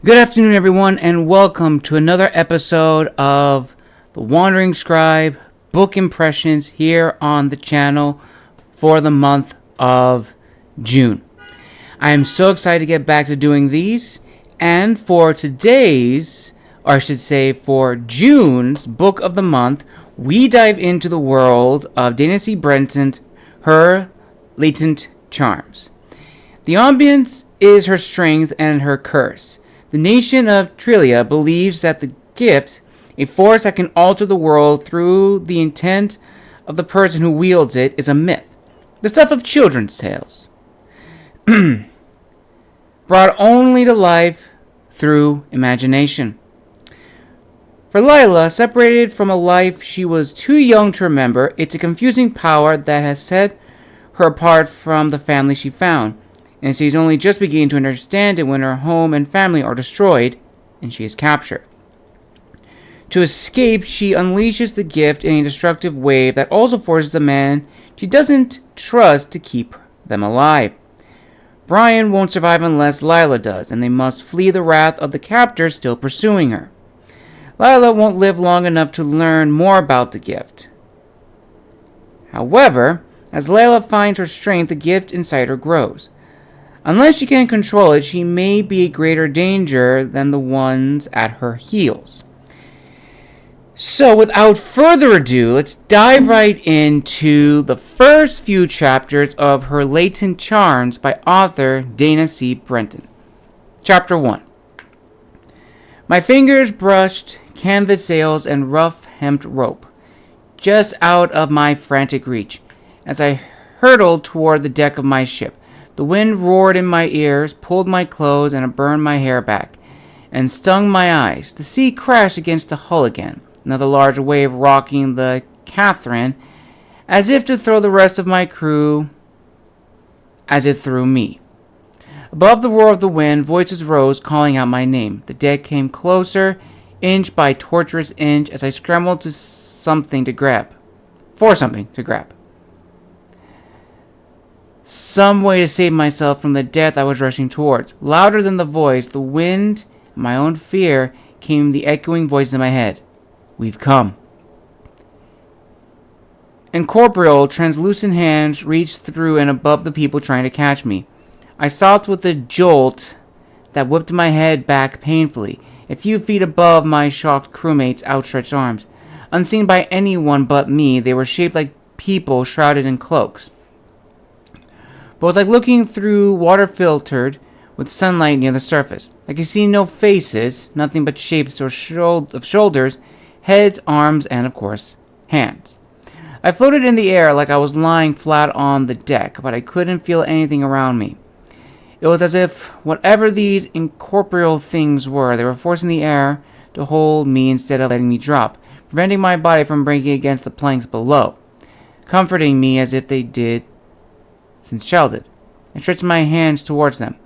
Good afternoon, everyone, and welcome to another episode of the Wandering Scribe Book Impressions here on the channel for the month of June. I am so excited to get back to doing these, and for today's, or I should say for June's book of the month, we dive into the world of Dana C. Brentson, her latent charms. The ambience is her strength and her curse. The nation of Trylia believes that the gift, a force that can alter the world through the intent of the person who wields it, is a myth. The stuff of children's tales. Brought only to life through imagination. For Lila, separated from a life she was too young to remember, it's a confusing power that has set her apart from the family she found. And she's only just beginning to understand it when her home and family are destroyed and she is captured. To escape, she unleashes the gift in a destructive wave that also forces the man she doesn't trust to keep them alive. Bryn won't survive unless Lila does, and they must flee the wrath of the captors still pursuing her. Lila won't live long enough to learn more about the gift. However, as Lila finds her strength, the gift inside her grows. Unless she can control it, she may be a greater danger than the ones at her heels. So, without further ado, let's dive right into the first few chapters of her Latent Charms by author Dana C. Brentson. Chapter 1. My fingers brushed canvas sails and rough-hemmed rope, just out of my frantic reach, as I hurtled toward the deck of my ship. The wind roared in my ears, pulled my clothes, and burned my hair back, and stung my eyes. The sea crashed against the hull again, another large wave rocking the Catherine, as if to throw the rest of my crew as it threw me. Above the roar of the wind, voices rose, calling out my name. The deck came closer, inch by torturous inch, as I scrambled for something to grab. Some way to save myself from the death I was rushing towards. Louder than the voice, the wind, and my own fear, came the echoing voice in my head. We've come. Incorporeal, translucent hands reached through and above the people trying to catch me. I stopped with a jolt that whipped my head back painfully, a few feet above my shocked crewmates' outstretched arms. Unseen by anyone but me, they were shaped like people shrouded in cloaks. But it was like looking through water filtered with sunlight near the surface. I could see no faces, nothing but shapes of shoulders, heads, arms, and, of course, hands. I floated in the air like I was lying flat on the deck, but I couldn't feel anything around me. It was as if whatever these incorporeal things were, they were forcing the air to hold me instead of letting me drop, preventing my body from breaking against the planks below, comforting me as if they did since childhood. I stretched my hands towards them.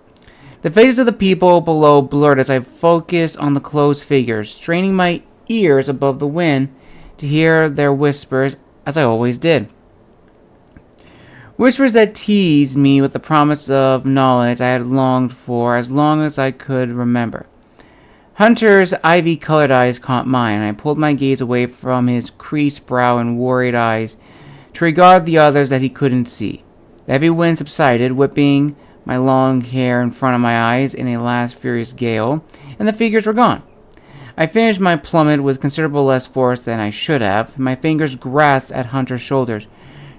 The faces of the people below blurred as I focused on the closed figures, straining my ears above the wind to hear their whispers, as I always did. Whispers that teased me with the promise of knowledge I had longed for as long as I could remember. Hunter's ivy-colored eyes caught mine, and I pulled my gaze away from his creased brow and worried eyes to regard the others that he couldn't see. The heavy wind subsided, whipping my long hair in front of my eyes in a last furious gale, and the figures were gone. I finished my plummet with considerable less force than I should have, and my fingers grasped at Hunter's shoulders,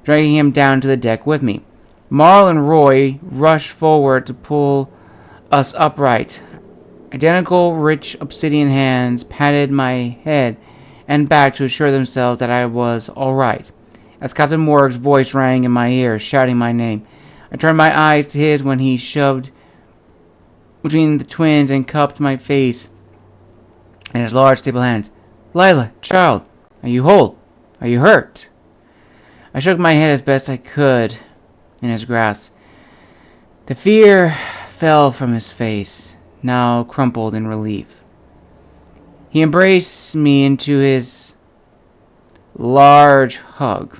dragging him down to the deck with me. Marl and Roy rushed forward to pull us upright. Identical rich obsidian hands patted my head and back to assure themselves that I was all right. As Captain Morg's voice rang in my ears, shouting my name, I turned my eyes to his when he shoved between the twins and cupped my face in his large, stable hands. Lila, child, are you whole? Are you hurt? I shook my head as best I could in his grasp. The fear fell from his face, now crumpled in relief. He embraced me into his large hug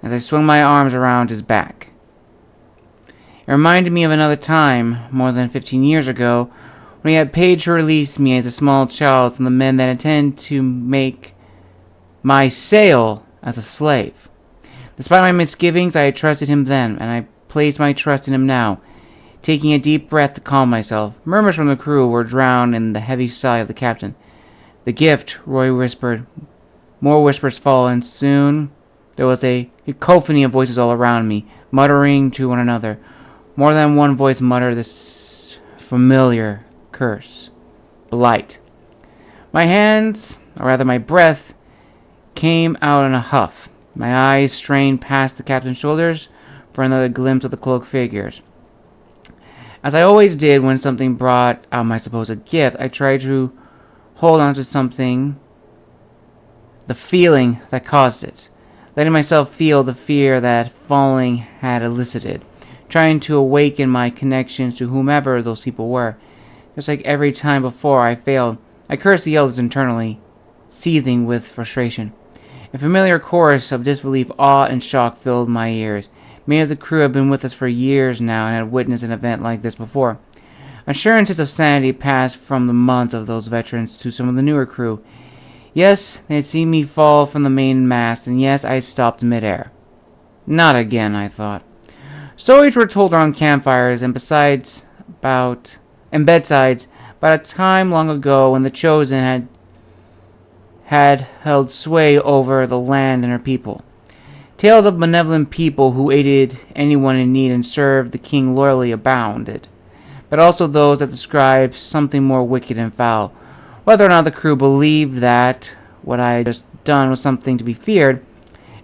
as I swung my arms around his back. It reminded me of another time, more than 15 years ago, when he had paid to release me as a small child from the men that intended to make my sale as a slave. Despite my misgivings, I had trusted him then, and I placed my trust in him now. Taking a deep breath to calm myself, murmurs from the crew were drowned in the heavy sigh of the captain. "The gift," Roy whispered. More whispers followed, and soon there was a cacophony of voices all around me, muttering to one another. More than one voice muttered this familiar curse. Blight. My hands, or rather my breath, came out in a huff. My eyes strained past the captain's shoulders for another glimpse of the cloaked figures. As I always did when something brought out my supposed gift, I tried to hold on to something, the feeling that caused it, letting myself feel the fear that falling had elicited, trying to awaken my connections to whomever those people were. Just like every time before I failed, I cursed the elders internally, seething with frustration. A familiar chorus of disbelief, awe, and shock filled my ears. Many of the crew have been with us for years now and had witnessed an event like this before. Assurances of sanity passed from the months of those veterans to some of the newer crew. Yes, they had seen me fall from the main mast, and yes, I had stopped midair. Not again, I thought. Stories were told around campfires and besides bedsides about a time long ago when the Chosen had held sway over the land and her people. Tales of benevolent people who aided anyone in need and served the king loyally abounded, but also those that described something more wicked and foul. Whether or not the crew believed that what I had just done was something to be feared,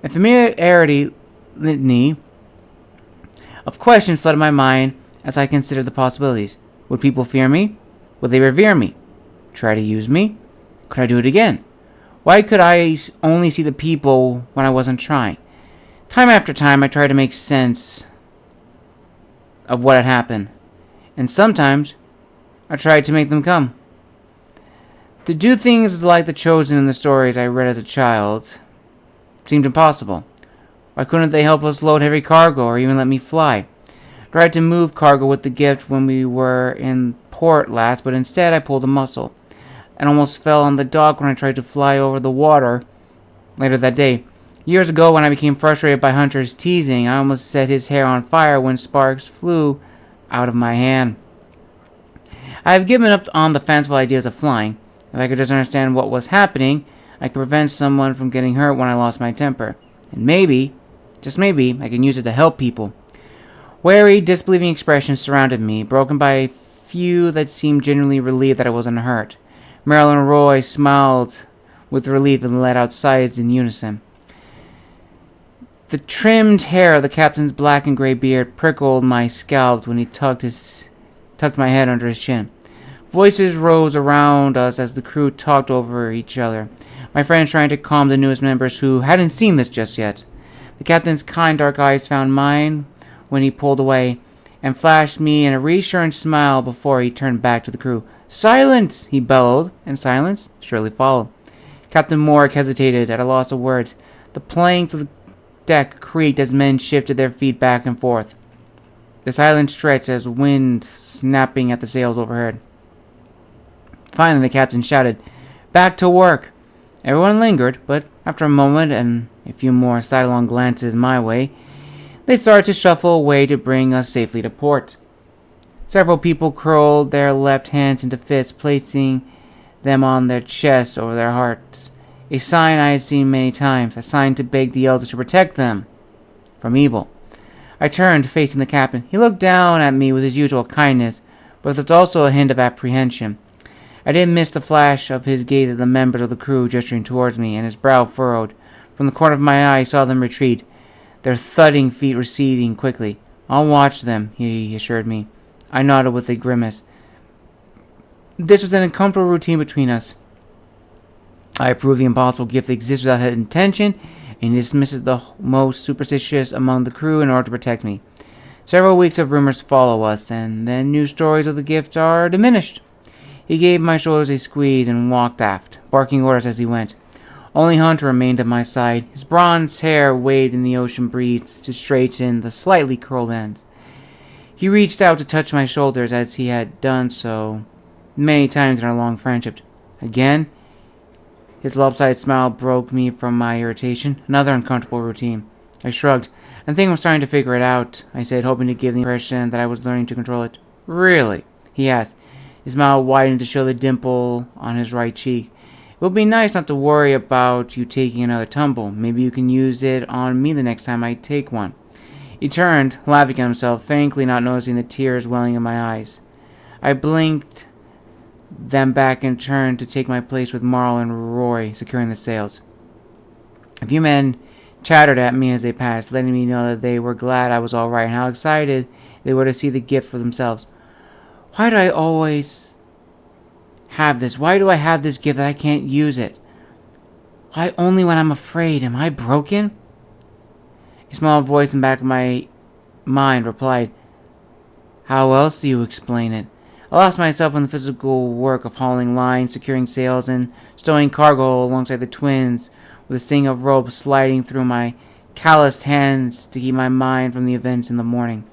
a familiarity litany of questions flooded my mind as I considered the possibilities. Would people fear me? Would they revere me? Try to use me? Could I do it again? Why could I only see the people when I wasn't trying? Time after time, I tried to make sense of what had happened, and sometimes I tried to make them come. To do things like the Chosen in the stories I read as a child seemed impossible. Why couldn't they help us load heavy cargo or even let me fly? I tried to move cargo with the gift when we were in port last, but instead I pulled a muscle and almost fell on the dock when I tried to fly over the water later that day. Years ago, when I became frustrated by Hunter's teasing, I almost set his hair on fire when sparks flew out of my hand. I have given up on the fanciful ideas of flying. If I could just understand what was happening, I could prevent someone from getting hurt when I lost my temper. And maybe, just maybe, I can use it to help people. Wary, disbelieving expressions surrounded me, broken by a few that seemed genuinely relieved that I wasn't hurt. Marilyn and Roy smiled with relief and let out sighs in unison. The trimmed hair of the captain's black and gray beard prickled my scalp when he tucked my head under his chin. Voices rose around us as the crew talked over each other. My friends trying to calm the newest members who hadn't seen this just yet. The captain's kind dark eyes found mine when he pulled away and flashed me in a reassuring smile before he turned back to the crew. "Silence!" he bellowed, and silence surely followed. Captain Morrick hesitated at a loss of words. The planks of the deck creaked as men shifted their feet back and forth. The silence stretched as wind snapping at the sails overhead. Finally, the captain shouted, "Back to work!" Everyone lingered, but after a moment and a few more sidelong glances my way, they started to shuffle away to bring us safely to port. Several people curled their left hands into fists, placing them on their chests over their hearts. A sign I had seen many times, a sign to beg the elders to protect them from evil. I turned, facing the captain. He looked down at me with his usual kindness, but with also a hint of apprehension. I didn't miss the flash of his gaze at the members of the crew gesturing towards me, and his brow furrowed. From the corner of my eye I saw them retreat, their thudding feet receding quickly. "I'll watch them," he assured me. I nodded with a grimace. This was an uncomfortable routine between us. I approved the impossible gift that exists without intention, and he dismissed the most superstitious among the crew in order to protect me. Several weeks of rumors follow us, and then new stories of the gift are diminished. He gave my shoulders a squeeze and walked aft, barking orders as he went. Only Hunter remained at my side. His bronze hair waved in the ocean breeze to straighten the slightly curled ends. He reached out to touch my shoulders as he had done so many times in our long friendship. Again, his lopsided smile broke me from my irritation. Another uncomfortable routine. I shrugged. I think I'm starting to figure it out, I said, hoping to give the impression that I was learning to control it. Really? He asked. His smile widened to show the dimple on his right cheek. It would be nice not to worry about you taking another tumble. Maybe you can use it on me the next time I take one. He turned, laughing at himself, frankly not noticing the tears welling in my eyes. I blinked them back and turned to take my place with Marl and Roy, securing the sails. A few men chattered at me as they passed, letting me know that they were glad I was all right and how excited they were to see the gift for themselves. Why do I always have this? Why do I have this gift that I can't use it? Why only when I'm afraid? Am I broken? A small voice in the back of my mind replied, How else do you explain it? I lost myself in the physical work of hauling lines, securing sails, and stowing cargo alongside the twins, with a sting of rope sliding through my calloused hands to keep my mind from the events in the morning.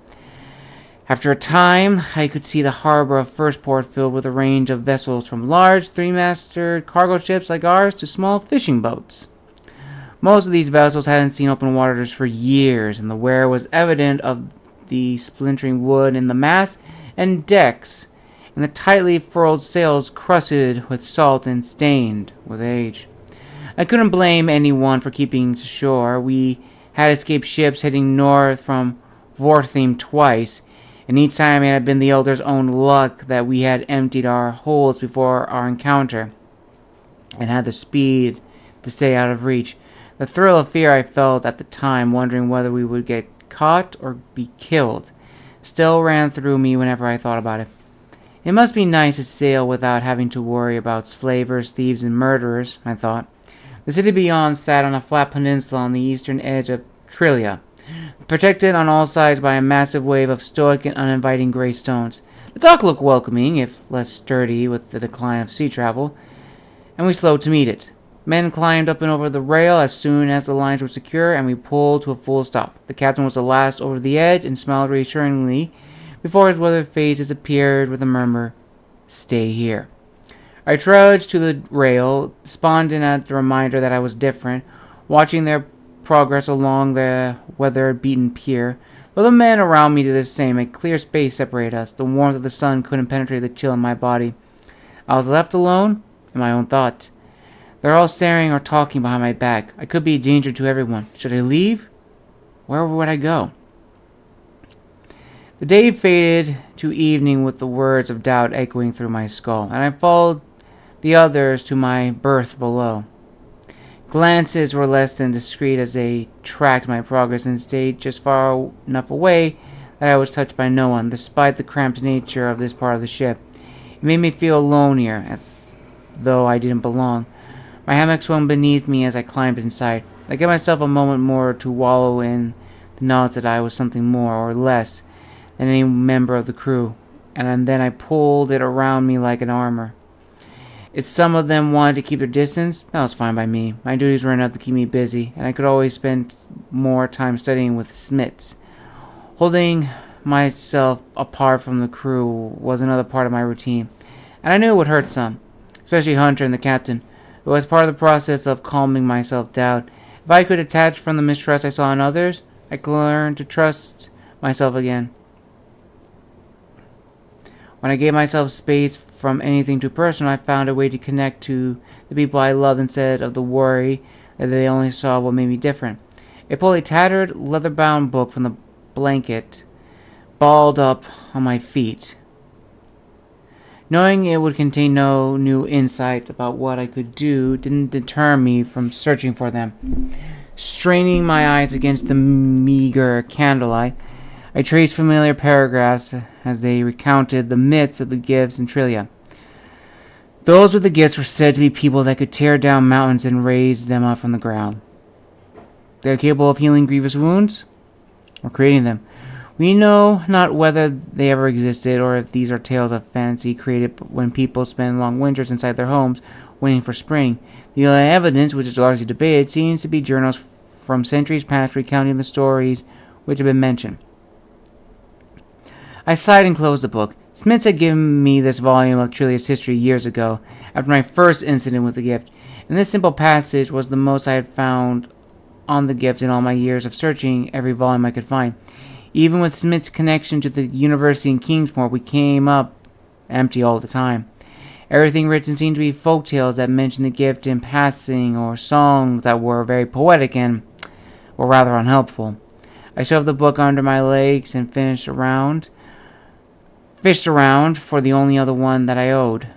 After a time, I could see the harbor of First Port filled with a range of vessels from large three-masted cargo ships like ours to small fishing boats. Most of these vessels hadn't seen open waters for years, and the wear was evident of the splintering wood in the masts and decks, and the tightly furled sails crusted with salt and stained with age. I couldn't blame anyone for keeping to shore. We had escaped ships heading north from Vorthim twice, and each time it had been the Elder's own luck that we had emptied our holds before our encounter, and had the speed to stay out of reach. The thrill of fear I felt at the time, wondering whether we would get caught or be killed, still ran through me whenever I thought about it. It must be nice to sail without having to worry about slavers, thieves, and murderers, I thought. The city beyond sat on a flat peninsula on the eastern edge of Trylia, protected on all sides by a massive wave of stoic and uninviting gray stones. The dock looked welcoming, if less sturdy with the decline of sea travel, and we slowed to meet it. Men climbed up and over the rail as soon as the lines were secure, and we pulled to a full stop. The captain was the last over the edge and smiled reassuringly before his weathered face disappeared with a murmur, Stay here. I trudged to the rail, despondent at the reminder that I was different, watching their progress along the weather-beaten pier. Though the men around me did the same, a clear space separated us. The warmth of the sun couldn't penetrate the chill in my body. I was left alone in my own thoughts. They're all staring or talking behind my back. I could be a danger to everyone. Should I leave? Where would I go? The day faded to evening with the words of doubt echoing through my skull, and I followed the others to my berth below. Glances were less than discreet as they tracked my progress and stayed just far enough away that I was touched by no one, despite the cramped nature of this part of the ship. It made me feel alone here, as though I didn't belong. My hammock swung beneath me as I climbed inside. I gave myself a moment more to wallow in the knowledge that I was something more or less than any member of the crew, and then I pulled it around me like an armor. If some of them wanted to keep their distance, that was fine by me. My duties were enough to keep me busy, and I could always spend more time studying with Smits. Holding myself apart from the crew was another part of my routine, and I knew it would hurt some, especially Hunter and the captain. It was part of the process of calming my self-doubt. If I could detach from the mistrust I saw in others, I could learn to trust myself again. When I gave myself space from anything too personal, I found a way to connect to the people I loved instead of the worry that they only saw what made me different. I pulled a tattered, leather-bound book from the blanket, balled up on my feet. Knowing it would contain no new insights about what I could do didn't deter me from searching for them. Straining my eyes against the meager candlelight, I traced familiar paragraphs as they recounted the myths of the gifts in Trylia. Those with the gifts were said to be people that could tear down mountains and raise them up from the ground. They are capable of healing grievous wounds or creating them. We know not whether they ever existed or if these are tales of fantasy created when people spend long winters inside their homes waiting for spring. The only evidence, which is largely debated, seems to be journals from centuries past recounting the stories which have been mentioned. I sighed and closed the book. Smiths had given me this volume of Trylia's history years ago, after my first incident with the gift, and this simple passage was the most I had found on the gift in all my years of searching every volume I could find. Even with Smith's connection to the university in Kingsport, we came up empty all the time. Everything written seemed to be folk tales that mentioned the gift in passing, or songs that were very poetic and were rather unhelpful. I shoved the book under my legs and fished around for the only other one that I owed.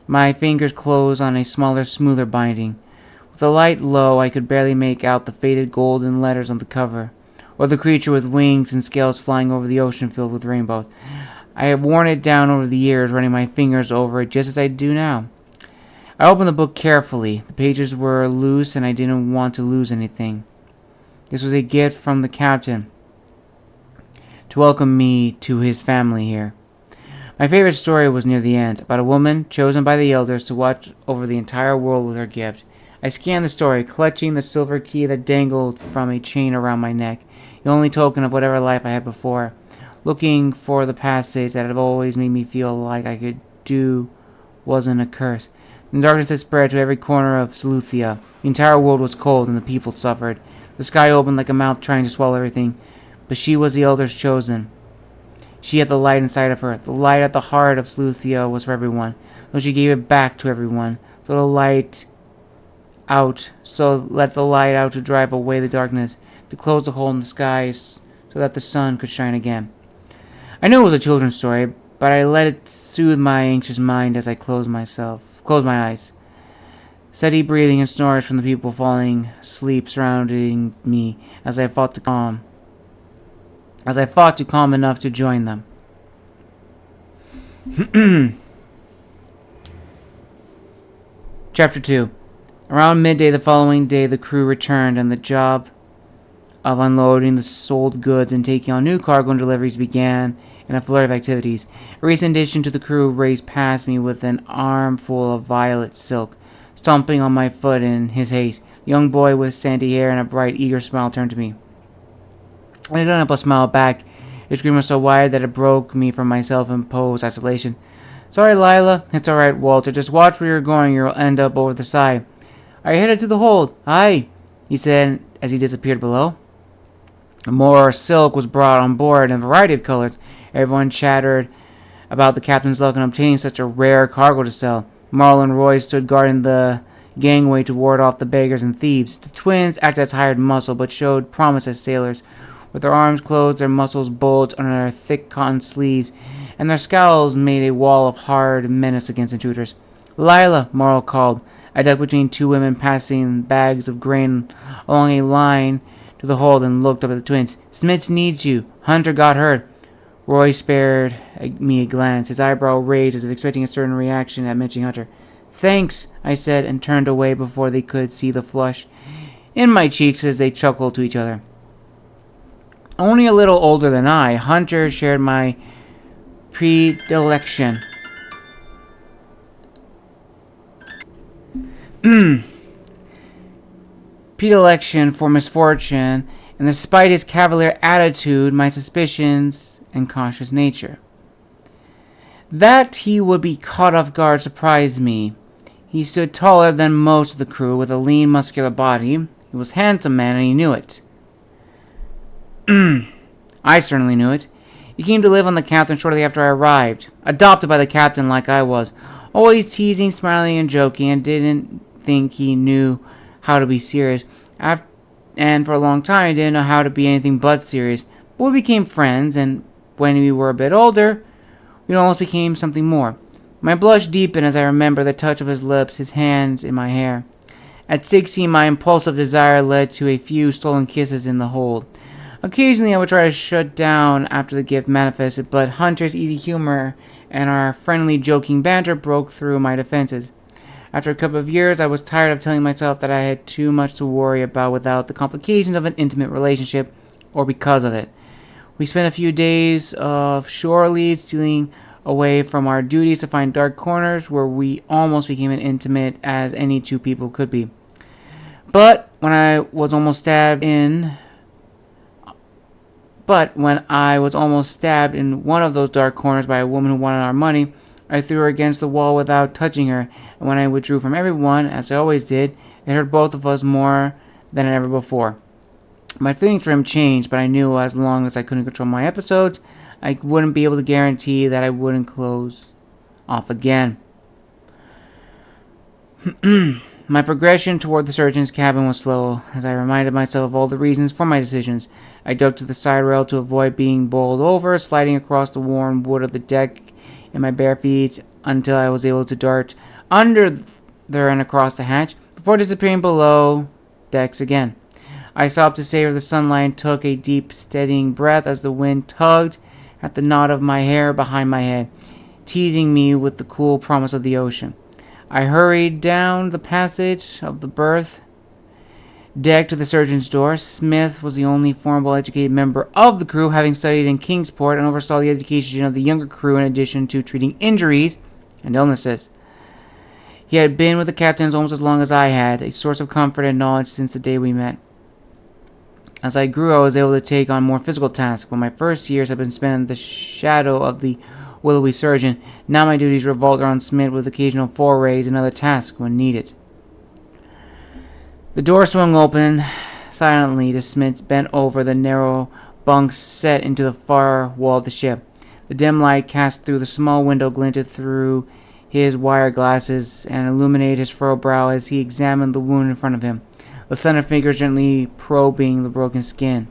My fingers closed on a smaller, smoother binding. With the light low, I could barely make out the faded golden letters on the cover, or the creature with wings and scales flying over the ocean filled with rainbows. I had worn it down over the years, running my fingers over it just as I do now. I opened the book carefully. The pages were loose, and I didn't want to lose anything. This was a gift from the captain to welcome me to his family here. My favorite story was near the end, about a woman chosen by the elders to watch over the entire world with her gift. I scanned the story, clutching the silver key that dangled from a chain around my neck, the only token of whatever life I had before, looking for the passage that had always made me feel like I could do wasn't a curse. The darkness had spread to every corner of Seleucia. The entire world was cold, and the people suffered. The sky opened like a mouth trying to swallow everything, but she was the elders chosen. She had the light inside of her. The light at the heart of Seleucia was for everyone, so she gave it back to everyone. So let the light out to drive away the darkness, to close the hole in the skies, so that the sun could shine again. I knew it was a children's story, but I let it soothe my anxious mind as I closed my eyes. Steady breathing and snores from the people falling asleep surrounding me as I fought to calm enough to join them. Chapter 2. Around midday the following day, the crew returned, and the job of unloading the sold goods and taking on new cargo and deliveries began in a flurry of activities. A recent addition to the crew raced past me with an armful of violet silk, stomping on my foot in his haste. The young boy with sandy hair and a bright, eager smile turned to me. I didn't help but smile back. His grin was so wide that it broke me from my self-imposed isolation. "Sorry, Lila." "It's all right, Walter. Just watch where you're going. You'll end up over the side." "Are you headed to the hold?" "Aye," he said as he disappeared below. More silk was brought on board in a variety of colors. Everyone chattered about the captain's luck in obtaining such a rare cargo to sell. Marl and Roy stood guarding the gangway to ward off the beggars and thieves. The twins acted as hired muscle, but showed promise as sailors. With their arms closed, their muscles bulged under their thick cotton sleeves, and their scowls made a wall of hard menace against intruders. "Lila," Marl called. I ducked between two women passing bags of grain along a line to the hold and looked up at the twins. "Smiths needs you. Hunter got hurt." Roy spared me a glance, his eyebrow raised as if expecting a certain reaction at mentioning Hunter. "Thanks," I said, and turned away before they could see the flush in my cheeks as they chuckled to each other. Only a little older than I, Hunter shared my predilection for misfortune, and despite his cavalier attitude, my suspicions and cautious nature. That he would be caught off guard surprised me. He stood taller than most of the crew, with a lean, muscular body. He was a handsome man, and he knew it. I certainly knew it. He came to live on the captain shortly after I arrived, adopted by the captain like I was, always teasing, smiling, and joking, and didn't think he knew how to be serious. And for a long time, I didn't know how to be anything but serious. But we became friends, and when we were a bit older, we almost became something more. My blush deepened as I remember the touch of his lips, his hands in my hair. At 16, my impulsive desire led to a few stolen kisses in the hold. Occasionally, I would try to shut down after the gift manifested, but Hunter's easy humor and our friendly, joking banter broke through my defenses. After a couple of years, I was tired of telling myself that I had too much to worry about without the complications of an intimate relationship, or because of it. We spent a few days of shore leave stealing away from our duties to find dark corners where we almost became as intimate as any two people could be. But when I was almost stabbed in But when I was almost stabbed in one of those dark corners by a woman who wanted our money, I threw her against the wall without touching her, and when I withdrew from everyone, as I always did, it hurt both of us more than ever before. My feelings for him changed, but I knew as long as I couldn't control my episodes, I wouldn't be able to guarantee that I wouldn't close off again. My progression toward the surgeon's cabin was slow, as I reminded myself of all the reasons for my decisions. I dug to the side rail to avoid being bowled over, sliding across the worn wood of the deck in my bare feet until I was able to dart under there and across the hatch, before disappearing below decks again. I stopped to savor the sunlight and took a deep, steadying breath as the wind tugged at the knot of my hair behind my head, teasing me with the cool promise of the ocean. I hurried down the passage of the berth deck to the surgeon's door. Smith was the only formal educated member of the crew, having studied in Kingsport and oversaw the education of the younger crew in addition to treating injuries and illnesses. He had been with the captains almost as long as I had, a source of comfort and knowledge since the day we met. As I grew, I was able to take on more physical tasks. When my first years had been spent in the shadow of the willowy surgeon, now my duties revolved around Smith with occasional forays and other tasks when needed. The door swung open silently to Smith bent over the narrow bunks set into the far wall of the ship. The dim light cast through the small window glinted through his wire glasses and illuminated his furrowed brow as he examined the wound in front of him, the slender fingers gently probing the broken skin.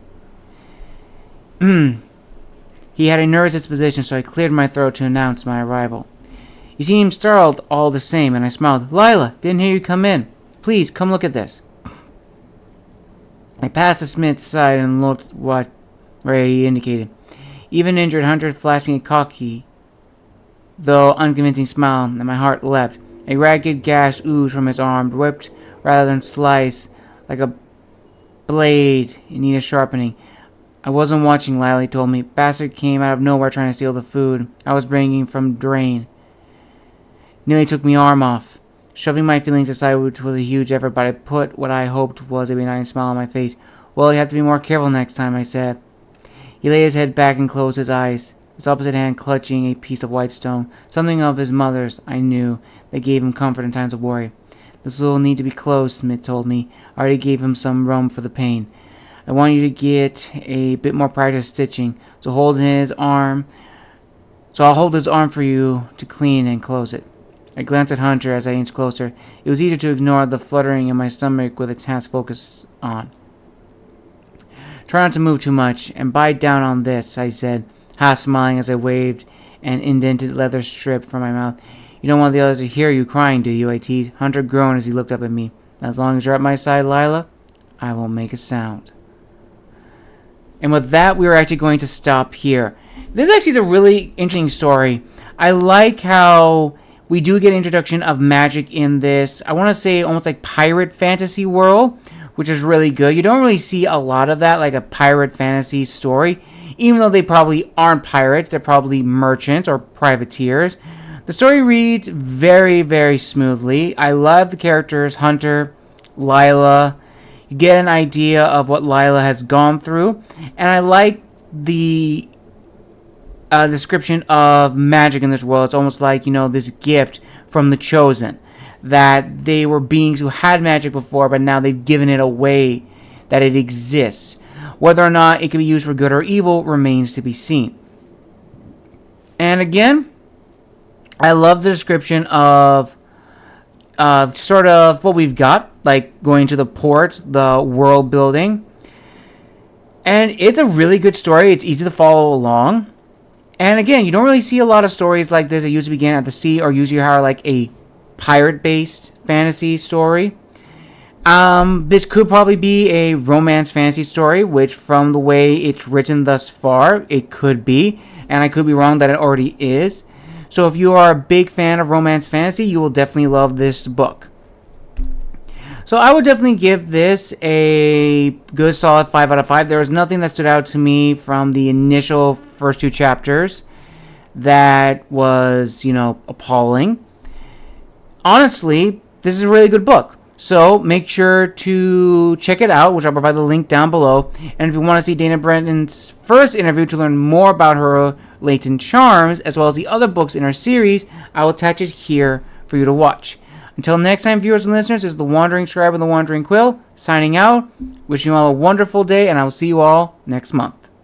He had a nervous disposition, so I cleared my throat to announce my arrival. He seemed startled all the same, and I smiled. "Lila, didn't hear you come in. Please, come look at this." I passed to Smith's side and looked where he indicated. Even injured, Hunter flashed me a cocky, though unconvincing smile, and my heart leapt. A ragged gash oozed from his arm, whipped rather than sliced, like a blade in need of sharpening. "I wasn't watching," Lila told me. "Bastard came out of nowhere trying to steal the food I was bringing from Drain. Nearly took me arm off." Shoving my feelings aside, which was a huge effort, but I put what I hoped was a benign smile on my face. "Well, you have to be more careful next time," I said. He laid his head back and closed his eyes, his opposite hand clutching a piece of white stone, something of his mother's, I knew, that gave him comfort in times of worry. "This will need to be closed," Smith told me. I already gave him some rum for the pain. "I want you to get a bit more practice stitching, so I'll hold his arm for you to clean and close it." I glanced at Hunter as I inched closer. It was easier to ignore the fluttering in my stomach with a task focused on. "Try not to move too much, and bite down on this," I said, half smiling as I waved an indented leather strip from my mouth. "You don't want the others to hear you crying, do you?" I teased. Hunter groaned as he looked up at me. "As long as you're at my side, Lila, I won't make a sound." And with that, we are actually going to stop here. This actually is a really interesting story. I like how we do get an introduction of magic in this, I want to say almost like pirate fantasy world, which is really good. You don't really see a lot of that, like a pirate fantasy story, even though they probably aren't pirates. They're probably merchants or privateers. The story reads very, very smoothly. I love the characters, Hunter, Lila. You get an idea of what Lila has gone through, and I like the description of magic in this world. It's almost like, this gift from the Chosen, that they were beings who had magic before, but now they've given it away, that it exists. Whether or not it can be used for good or evil remains to be seen. And again, I love the description of sort of what we've got, like going to the port, the world building. And it's a really good story. It's easy to follow along. And again, you don't really see a lot of stories like this that usually begin at the sea or usually are like a pirate-based fantasy story. This could probably be a romance fantasy story, which from the way it's written thus far, it could be. And I could be wrong that it already is. So if you are a big fan of romance fantasy, you will definitely love this book. So I would definitely give this a good solid 5 out of 5. There was nothing that stood out to me from the initial first 2 chapters that was, appalling. Honestly, this is a really good book. So make sure to check it out, which I'll provide the link down below. And if you want to see Dana Brenton's first interview to learn more about her latent charms, as well as the other books in her series, I will attach it here for you to watch. Until next time, viewers and listeners, this is the Wandering Scribe and the Wandering Quill, signing out, wishing you all a wonderful day, and I will see you all next month.